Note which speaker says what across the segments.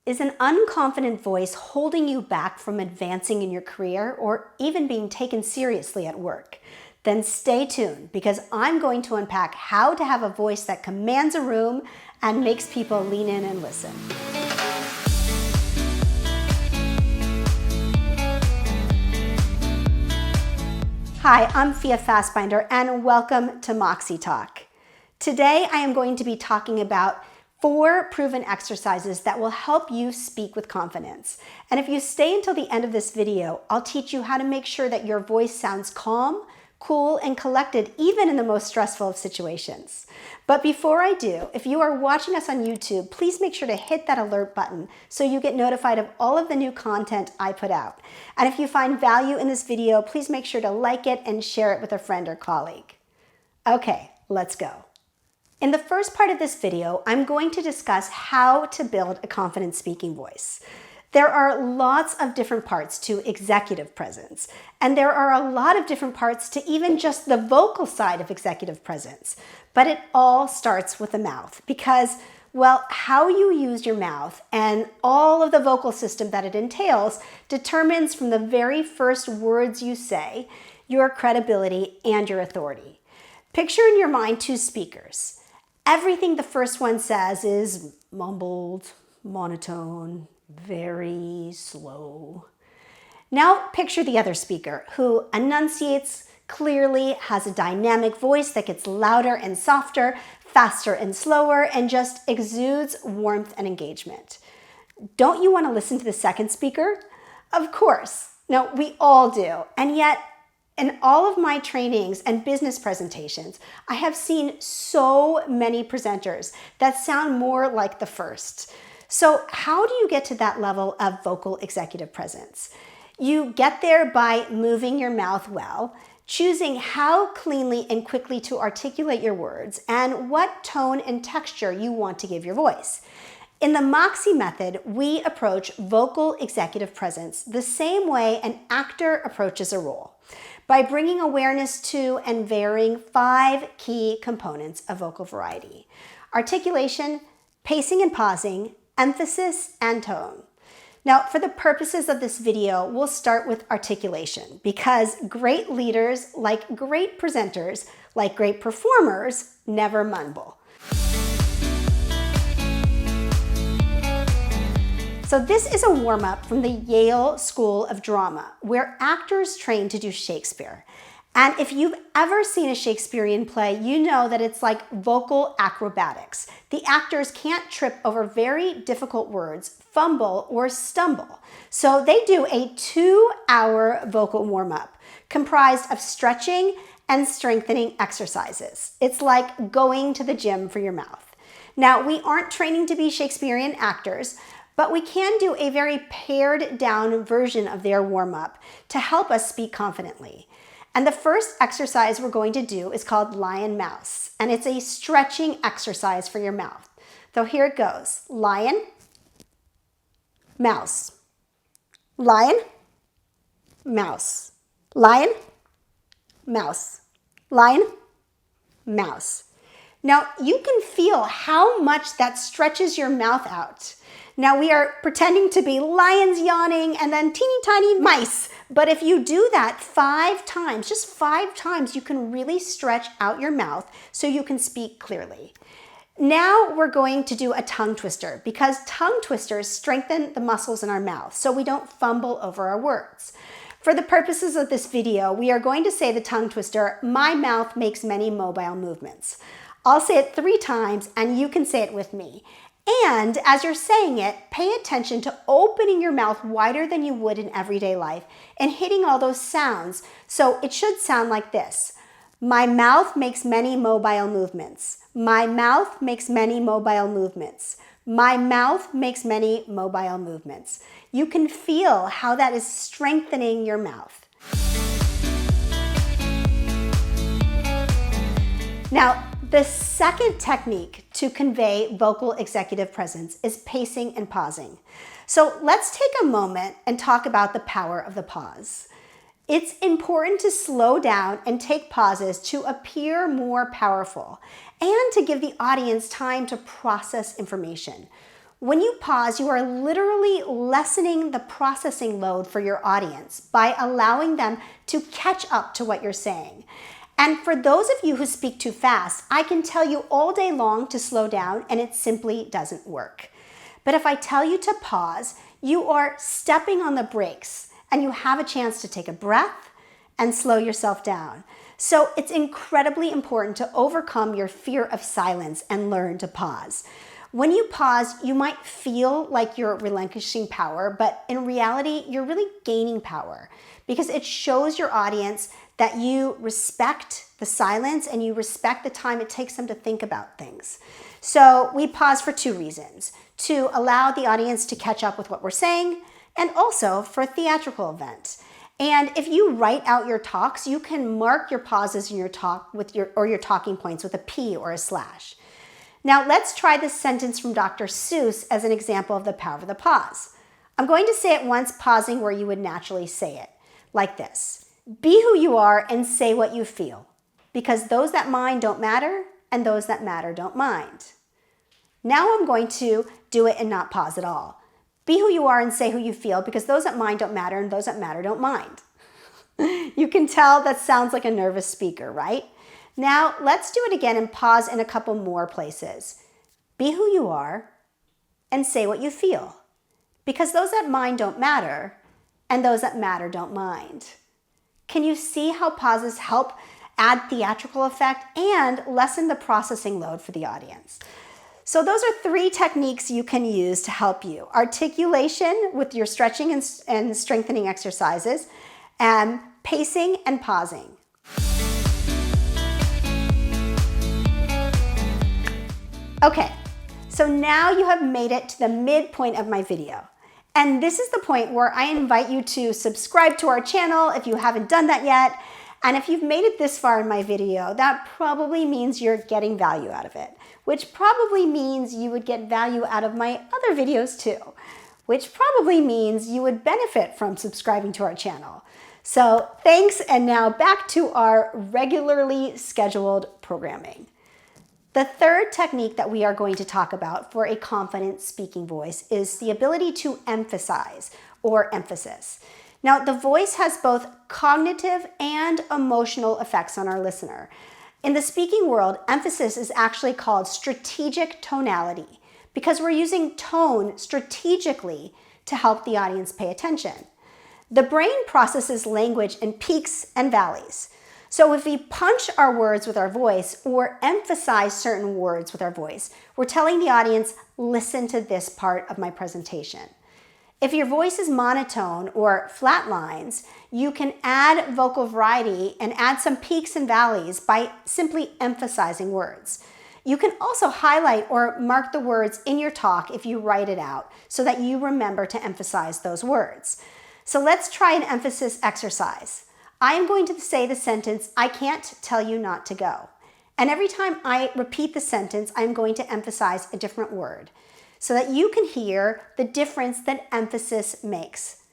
Speaker 1: Is an unconfident voice holding you back from advancing in your career or even being taken seriously at work? Then stay tuned because I'm going to unpack how to have a voice that commands a room and makes people lean in and listen. Hi, I'm Fia Fasbinder and welcome to Moxie Talk. Today I am going to be talking about 4 proven exercises that will help you speak with confidence. And if you stay until the end of this video, I'll teach you how to make sure that your voice sounds calm, cool, and collected even in the most stressful of situations. But before I do, if you are watching us on YouTube, please make sure to hit that alert button so you get notified of all of the new content I put out. And if you find value in this video, please make sure to like it and share it with a friend or colleague. Okay, let's go. In the first part of this video, I'm going to discuss how to build a confident speaking voice. There are lots of different parts to executive presence, and there are a lot of different parts to even just the vocal side of executive presence. But it all starts with the mouth because, well, how you use your mouth and all of the vocal system that it entails determines from the very first words you say your credibility and your authority. Picture in your mind 2 speakers. Everything the first one says is mumbled, monotone, very slow. Now picture the other speaker who enunciates clearly, has a dynamic voice that gets louder and softer, faster and slower, and just exudes warmth and engagement. Don't you want to listen to the second speaker? Of course. No, we all do. And yet, in all of my trainings and business presentations, I have seen so many presenters that sound more like the first. So how do you get to that level of vocal executive presence? You get there by moving your mouth well, choosing how cleanly and quickly to articulate your words, and what tone and texture you want to give your voice. In the Moxie Method, we approach vocal executive presence the same way an actor approaches a role, by bringing awareness to and varying 5 key components of vocal variety: articulation, pacing and pausing, emphasis, and tone. Now, for the purposes of this video, we'll start with articulation because great leaders, like great presenters, like great performers, never mumble. So this is a warm-up from the Yale School of Drama, where actors train to do Shakespeare. And if you've ever seen a Shakespearean play, you know that it's like vocal acrobatics. The actors can't trip over very difficult words, fumble, or stumble. So they do a 2-hour vocal warm-up comprised of stretching and strengthening exercises. It's like going to the gym for your mouth. Now, we aren't training to be Shakespearean actors, but we can do a very pared down version of their warm-up to help us speak confidently. And the first exercise we're going to do is called lion mouse, and it's a stretching exercise for your mouth. So here it goes. Lion, mouse, lion, mouse, lion, mouse, lion, mouse. Now you can feel how much that stretches your mouth out. Now we are pretending to be lions yawning and then teeny tiny mice. But if you do that 5 times, just 5 times, you can really stretch out your mouth so you can speak clearly. Now we're going to do a tongue twister because tongue twisters strengthen the muscles in our mouth so we don't fumble over our words. For the purposes of this video, we are going to say the tongue twister, "My mouth makes many mobile movements." I'll say it 3 times and you can say it with me. And as you're saying it, pay attention to opening your mouth wider than you would in everyday life and hitting all those sounds. So it should sound like this. My mouth makes many mobile movements. My mouth makes many mobile movements. My mouth makes many mobile movements. You can feel how that is strengthening your mouth. Now, the second technique to convey vocal executive presence is pacing and pausing. So let's take a moment and talk about the power of the pause. It's important to slow down and take pauses to appear more powerful and to give the audience time to process information. When you pause, you are literally lessening the processing load for your audience by allowing them to catch up to what you're saying. And for those of you who speak too fast, I can tell you all day long to slow down, and it simply doesn't work. But if I tell you to pause, you are stepping on the brakes and you have a chance to take a breath and slow yourself down. So it's incredibly important to overcome your fear of silence and learn to pause. When you pause, you might feel like you're relinquishing power, but in reality, you're really gaining power because it shows your audience that you respect the silence and you respect the time it takes them to think about things. So we pause for two reasons: to allow the audience to catch up with what we're saying, and also for a theatrical event. And if you write out your talks, you can mark your pauses in your talk with your talking points with a P or a slash. Now let's try this sentence from Dr. Seuss as an example of the power of the pause. I'm going to say it once, pausing where you would naturally say it, like this: be who you are and say what you feel, because those that mind don't matter and those that matter don't mind. Now I'm going to do it and not pause at all. Be who you are and say who you feel, because those that mind don't matter and those that matter don't mind. You can tell that sounds like a nervous speaker, right? Now let's do it again and pause in a couple more places. Be who you are and say what you feel, because those that mind don't matter and those that matter don't mind. Can you see how pauses help add theatrical effect and lessen the processing load for the audience? So those are 3 techniques you can use to help you: articulation with your stretching and strengthening exercises, and pacing and pausing. Okay, so now you have made it to the midpoint of my video. And this is the point where I invite you to subscribe to our channel if you haven't done that yet. And if you've made it this far in my video, that probably means you're getting value out of it, which probably means you would get value out of my other videos too, which probably means you would benefit from subscribing to our channel. So thanks, and now back to our regularly scheduled programming. The third technique that we are going to talk about for a confident speaking voice is the ability to emphasize, or emphasis. Now, the voice has both cognitive and emotional effects on our listener. In the speaking world, emphasis is actually called strategic tonality because we're using tone strategically to help the audience pay attention. The brain processes language in peaks and valleys. So if we punch our words with our voice or emphasize certain words with our voice, we're telling the audience, listen to this part of my presentation. If your voice is monotone or flat lines, you can add vocal variety and add some peaks and valleys by simply emphasizing words. You can also highlight or mark the words in your talk if you write it out so that you remember to emphasize those words. So let's try an emphasis exercise. I am going to say the sentence, I can't tell you not to go. And every time I repeat the sentence, I'm going to emphasize a different word so that you can hear the difference that emphasis makes.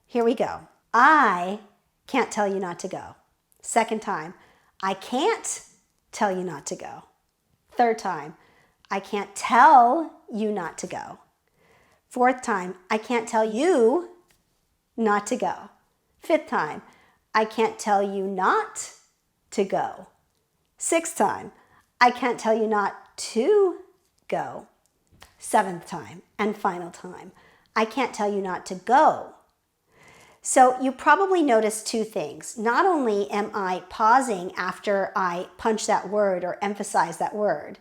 Speaker 1: Here we go. I can't tell you not to go. Second time, I can't tell you not to go. Third time, I can't tell you not to go. Fourth time, I can't tell you not to go. Fifth time, I can't tell you not to go. Sixth time, I can't tell you not to go. Seventh time and final time, I can't tell you not to go. So you probably noticed 2 things. Not only am I pausing after I punch that word or emphasize that word,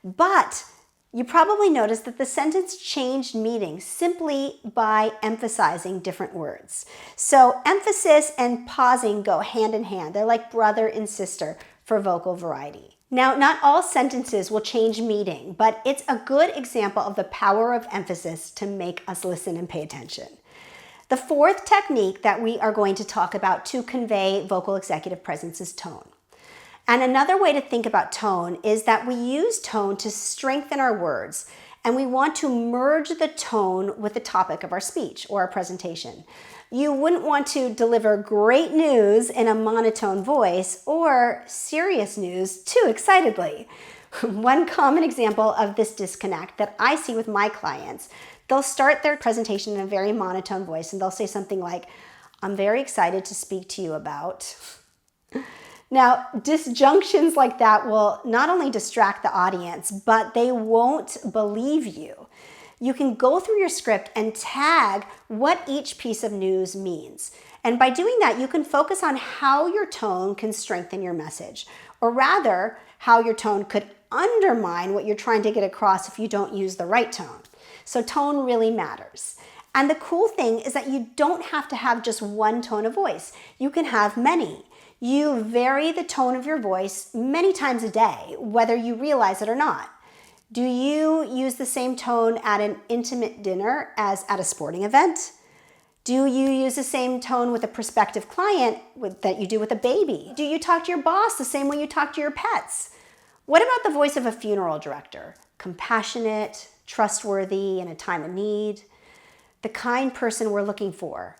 Speaker 1: but you probably noticed that the sentence changed meaning simply by emphasizing different words. So emphasis and pausing go hand in hand. They're like brother and sister for vocal variety. Now, not all sentences will change meaning, but it's a good example of the power of emphasis to make us listen and pay attention. The 4th technique that we are going to talk about to convey vocal executive presence is tone. And another way to think about tone is that we use tone to strengthen our words, and we want to merge the tone with the topic of our speech or our presentation. You wouldn't want to deliver great news in a monotone voice or serious news too excitedly. One common example of this disconnect that I see with my clients, they'll start their presentation in a very monotone voice and they'll say something like, "I'm very excited to speak to you about." Now, disjunctions like that will not only distract the audience, but they won't believe you. You can go through your script and tag what each piece of news means. And by doing that, you can focus on how your tone can strengthen your message, or rather, how your tone could undermine what you're trying to get across if you don't use the right tone. So tone really matters. And the cool thing is that you don't have to have just one tone of voice. You can have many. You vary the tone of your voice many times a day, whether you realize it or not. Do you use the same tone at an intimate dinner as at a sporting event? Do you use the same tone with a prospective client that you do with a baby? Do you talk to your boss the same way you talk to your pets? What about the voice of a funeral director? Compassionate, trustworthy in a time of need, the kind person we're looking for.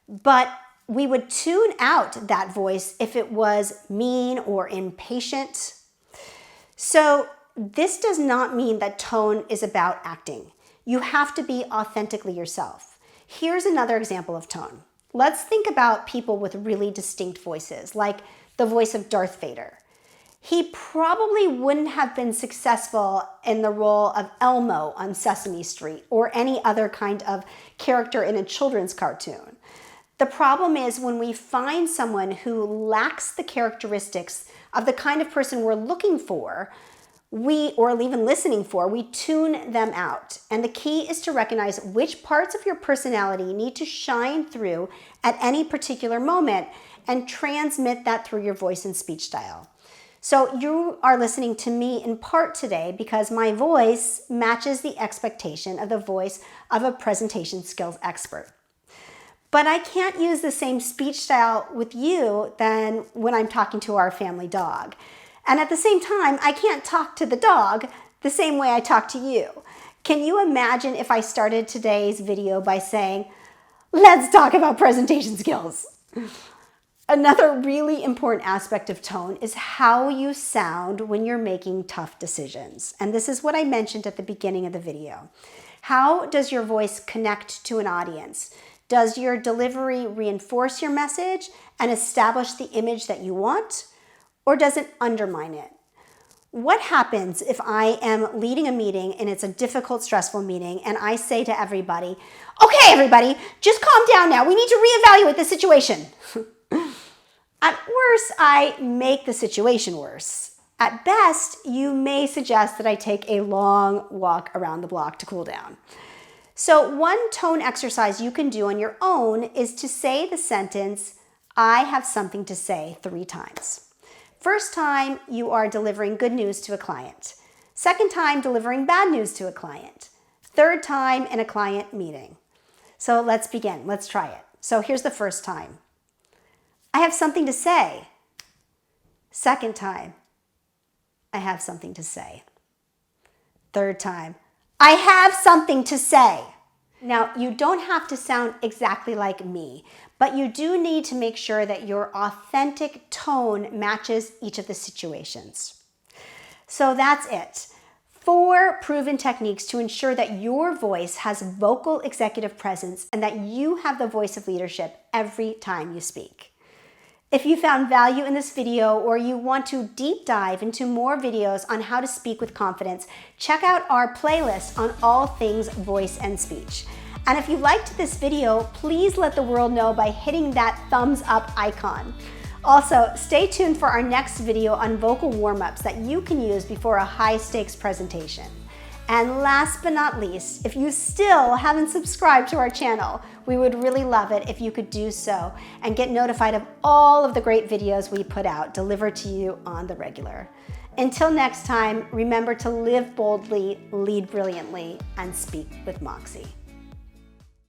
Speaker 1: But we would tune out that voice if it was mean or impatient. So this does not mean that tone is about acting. You have to be authentically yourself. Here's another example of tone. Let's think about people with really distinct voices, like the voice of Darth Vader. He probably wouldn't have been successful in the role of Elmo on Sesame Street or any other kind of character in a children's cartoon. The problem is when we find someone who lacks the characteristics of the kind of person we're looking for, or even listening for, we tune them out. And the key is to recognize which parts of your personality need to shine through at any particular moment and transmit that through your voice and speech style. So you are listening to me in part today because my voice matches the expectation of the voice of a presentation skills expert. But I can't use the same speech style with you than when I'm talking to our family dog. And at the same time, I can't talk to the dog the same way I talk to you. Can you imagine if I started today's video by saying, "Let's talk about presentation skills"? Another really important aspect of tone is how you sound when you're making tough decisions. And this is what I mentioned at the beginning of the video. How does your voice connect to an audience? Does your delivery reinforce your message and establish the image that you want? Or does it undermine it? What happens if I am leading a meeting and it's a difficult, stressful meeting and I say to everybody, "Okay, everybody, just calm down now. We need to reevaluate the situation." At worst, I make the situation worse. At best, you may suggest that I take a long walk around the block to cool down. So one tone exercise you can do on your own is to say the sentence, "I have something to say," 3 times. First time, you are delivering good news to a client. Second time, delivering bad news to a client. Third time, in a client meeting. So let's begin. Let's try it. So here's the first time. "I have something to say." Second time, "I have something to say." Third time, "I have something to say." Now, you don't have to sound exactly like me, but you do need to make sure that your authentic tone matches each of the situations. So that's it. 4 proven techniques to ensure that your voice has vocal executive presence and that you have the voice of leadership every time you speak. If you found value in this video or you want to deep dive into more videos on how to speak with confidence, check out our playlist on all things voice and speech. And if you liked this video, please let the world know by hitting that thumbs up icon. Also, stay tuned for our next video on vocal warm-ups that you can use before a high-stakes presentation. And last but not least, if you still haven't subscribed to our channel, we would really love it if you could do so and get notified of all of the great videos we put out delivered to you on the regular. Until next time, remember to live boldly, lead brilliantly, and speak with Moxie.